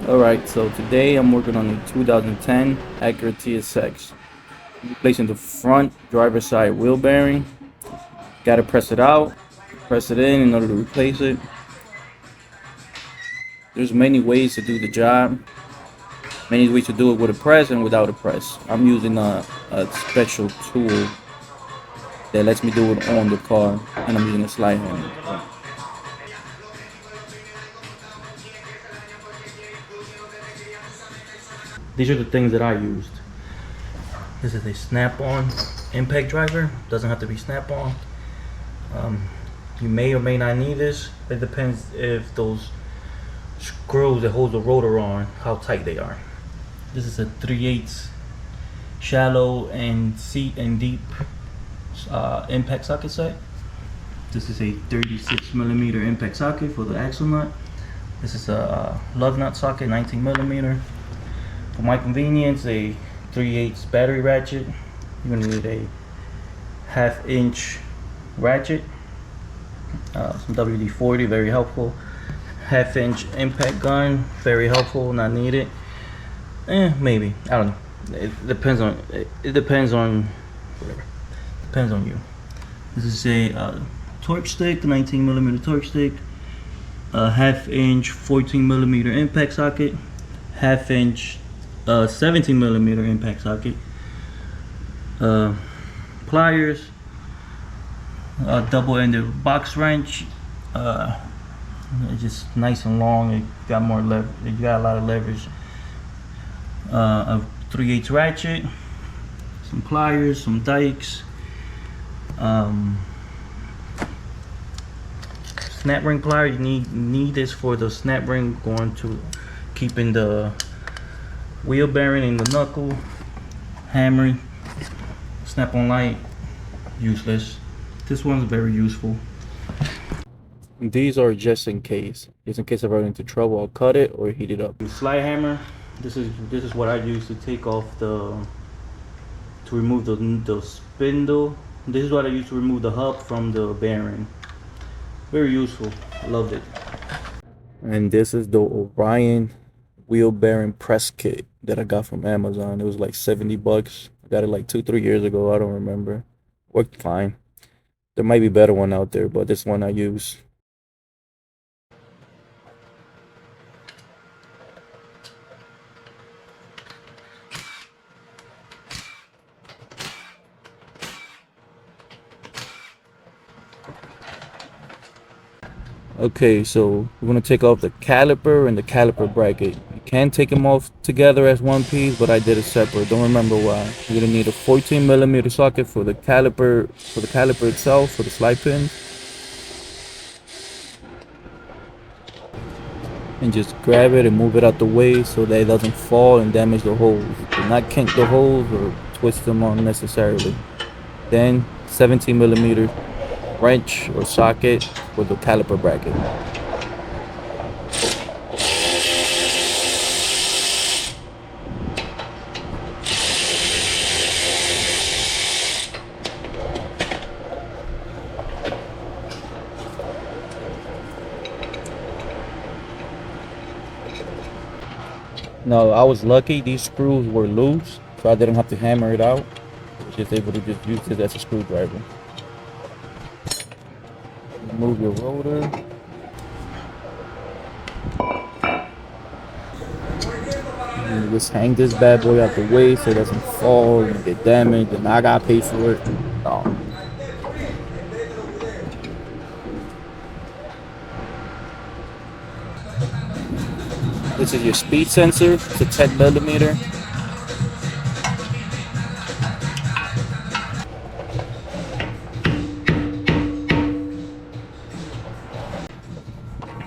Alright, so today I'm working on a 2010 Acura TSX. Replacing the front driver's side wheel bearing. Gotta press it out, press it in order to replace it. There's many ways to do the job. Many ways to do it with a press and without a press. I'm using a special tool that lets me do it on the car, and I'm using a slide hammer. These are the things that I used. This is a snap-on impact driver. Doesn't have to be snap-on. You may or may not need this. It depends if those screws that hold the rotor on, how tight they are. This is a 3/8 shallow and deep impact socket set. This is a 36mm impact socket for the axle nut. This is a lug nut socket, 19mm. For my convenience, a 3/8 battery ratchet. You're gonna need a 1/2-inch ratchet, some WD-40, very helpful. 1/2-inch impact gun, very helpful, not needed. Maybe, I don't know. It depends on whatever. Depends on you. This is a torque stick, 19mm torque stick, a 1/2-inch 14mm impact socket, 1/2-inch 17mm impact socket, pliers, a double-ended box wrench. It's just nice and long. It got more it got a lot of leverage. A 3/8 ratchet, some pliers, some dikes, snap ring pliers. You need this for the snap ring going to keeping the wheel bearing in the knuckle. Hammering, snap-on light, useless. This one's very useful. These are just in case I run into trouble. I'll cut it or heat it up. Slide hammer. This is what I use to take off to remove the spindle. This is what I use to remove the hub from the bearing. Very useful. Loved it. And this is the Orion wheel bearing press kit that I got from Amazon. It was like $70. I got it like 2-3 years ago. I don't remember. Worked fine. There might be better one out there, but this one I use. Okay, so we're gonna take off the caliper and the caliper bracket. You can take them off together as one piece, but I did it separate. Don't remember why. You're gonna need a 14mm socket for the caliper itself, for the slide pin. And just grab it and move it out the way so that it doesn't fall and damage the holes. Do not kink the holes or twist them unnecessarily. Then 17mm wrench or socket for the caliper bracket. Now I was lucky, these screws were loose, so I didn't have to hammer it out. I was just able to just use it as a screwdriver. Remove your rotor. And just hang this bad boy out the way so it doesn't fall and get damaged, and I gotta pay for it. No. This is your speed sensor. It's a 10mm.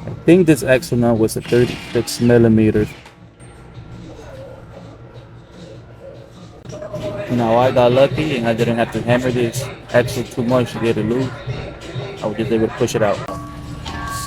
I think this axle nut was a 36mm. Now I got lucky and I didn't have to hammer this axle too much to get it loose. I was just able to push it out.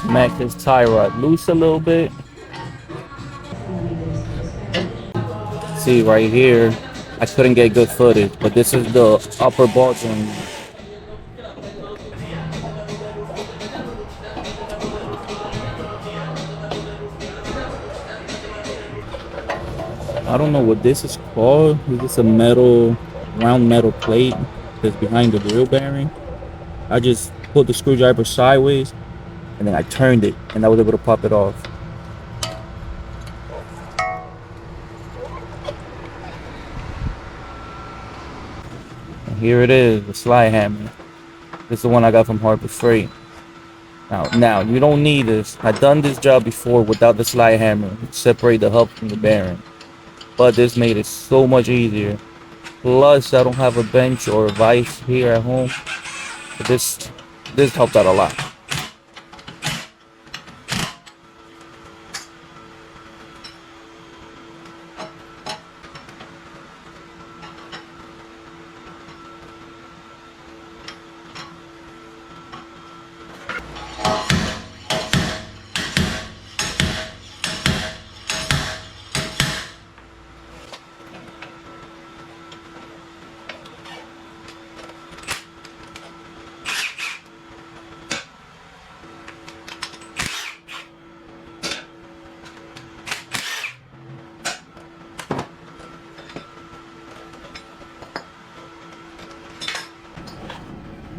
Smack this tie rod loose a little bit. See right here, I couldn't get good footage, but this is the upper ball joint. I don't know what this is called. Is this a metal, round metal plate that's behind the wheel bearing? I just pulled the screwdriver sideways and then I turned it and I was able to pop it off. And here it is, the slide hammer. This is the one I got from Harbor Freight. Now you don't need this. I've done this job before without the slide hammer. Separate the hub from the bearing. But this made it so much easier. Plus, I don't have a bench or a vise here at home. But this helped out a lot.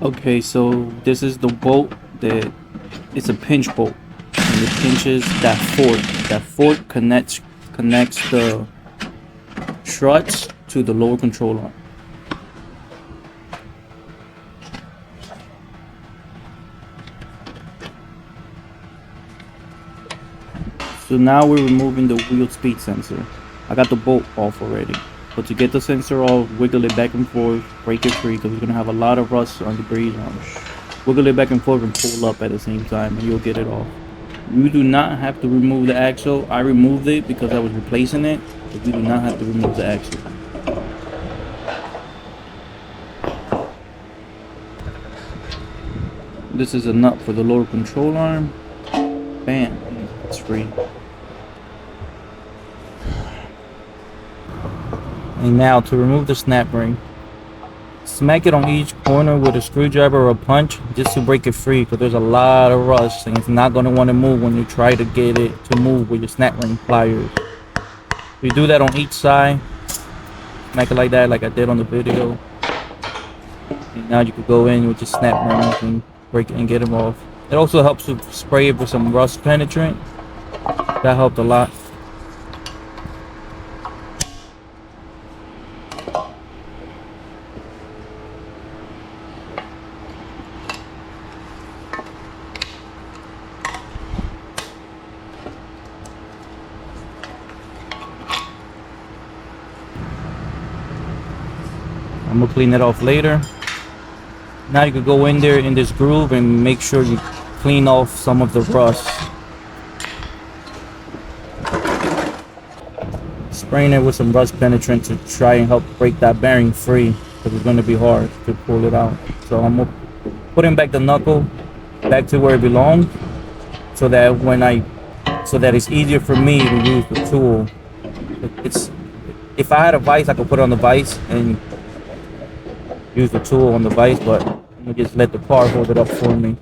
Okay, so this is the bolt that it's a pinch bolt, and it pinches that fork. That fork connects the struts to the lower control arm. So now we're removing the wheel speed sensor. I got the bolt off already. But to get the sensor off, wiggle it back and forth, break it free, because we're going to have a lot of rust or debris on it. Wiggle it back and forth and pull up at the same time and you'll get it off. You do not have to remove the axle. I removed it because I was replacing it, but you do not have to remove the axle. This is a nut for the lower control arm. Bam, it's free. And now to remove the snap ring, smack it on each corner with a screwdriver or a punch just to break it free, because there's a lot of rust and it's not going to want to move when you try to get it to move with your snap ring pliers. You do that on each side, smack it like that, like I did on the video. And now you can go in with your snap rings and break it and get them off. It also helps to spray it with some rust penetrant. That helped a lot. I'm gonna clean it off later. Now you can go in there in this groove and make sure you clean off some of the rust. Spraying it with some rust penetrant to try and help break that bearing free, because it's gonna be hard to pull it out. So I'm gonna put in back the knuckle back to where it belongs, so that it's easier for me to use the tool. If I had a vise, I could put it on the vise and use the tool on the vise, but I'm gonna just let the car hold it up for me.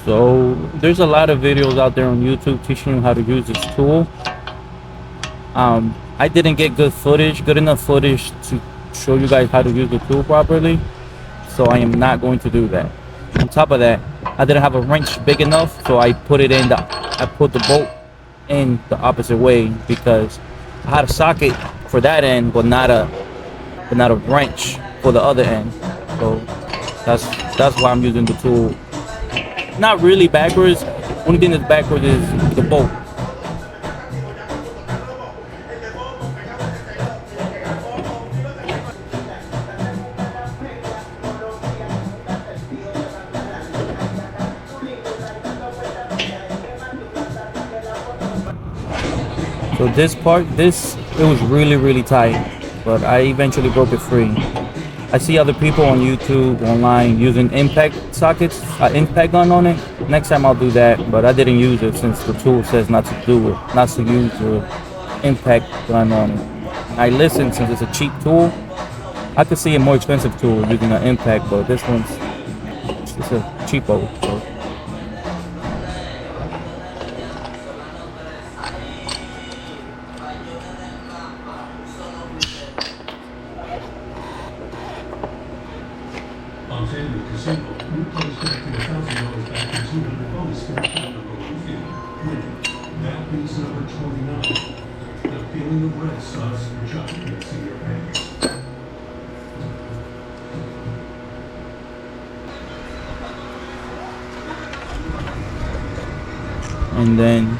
So there's a lot of videos out there on YouTube teaching you how to use this tool. I didn't get good enough footage to show you guys how to use the tool properly, so I am not going to do that. On top of that, I didn't have a wrench big enough, so I put the bolt in the opposite way, because I had a socket for that end, but not a wrench for the other end. So that's why I'm using the tool. Not really backwards. Only thing that's backwards is the bolt. So this part, it was really tight, but I eventually broke it free. I see other people on YouTube, online, using impact sockets, impact gun on it. Next time I'll do that, but I didn't use it since the tool says not to do it, not to use the impact gun on it. I listened since it's a cheap tool. I could see a more expensive tool using an impact, but this one's just a cheapo. So. And then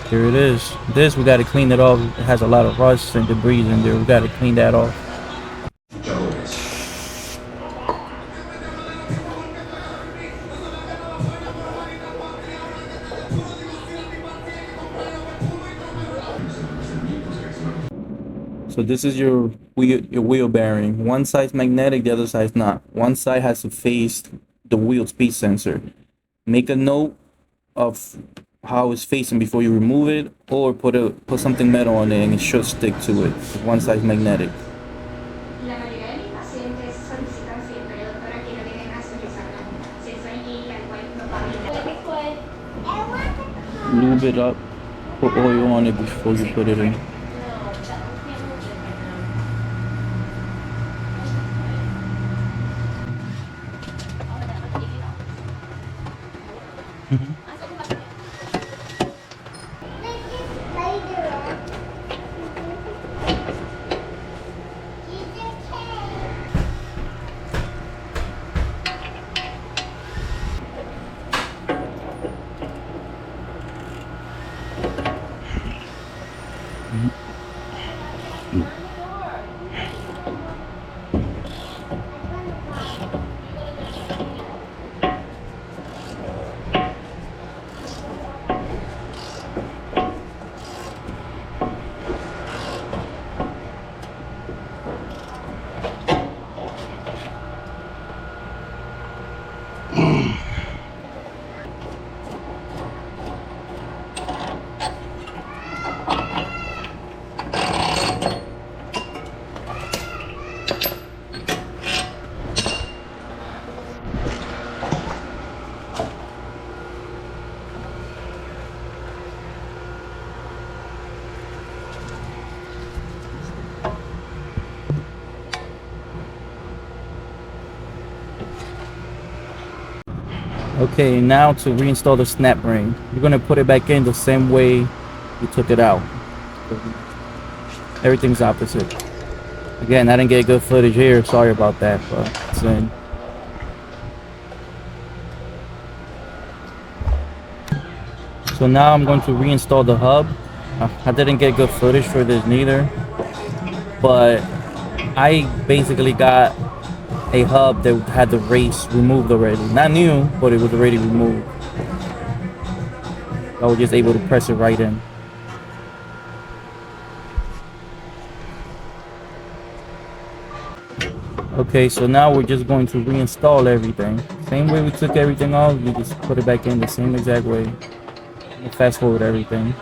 here it is. This we gotta clean it off. It has a lot of rust and debris in there. We gotta clean that off. So this is your wheel bearing. One side's magnetic, the other side's not. One side has to face the wheel speed sensor. Make a note of how it's facing before you remove it, or put something metal on it and it should stick to it. One side's magnetic. Lube it up, put oil on it before you put it in. Okay, now to reinstall the snap ring. You're gonna put it back in the same way you took it out. Everything's opposite. Again, I didn't get good footage here. Sorry about that, but it's in. So now I'm going to reinstall the hub. I didn't get good footage for this neither, but I basically got a hub that had the race removed already. Not new, but it was already removed. I was just able to press it right in. Okay, so now we're just going to reinstall everything. Same way we took everything off, you just put it back in the same exact way. Fast forward everything.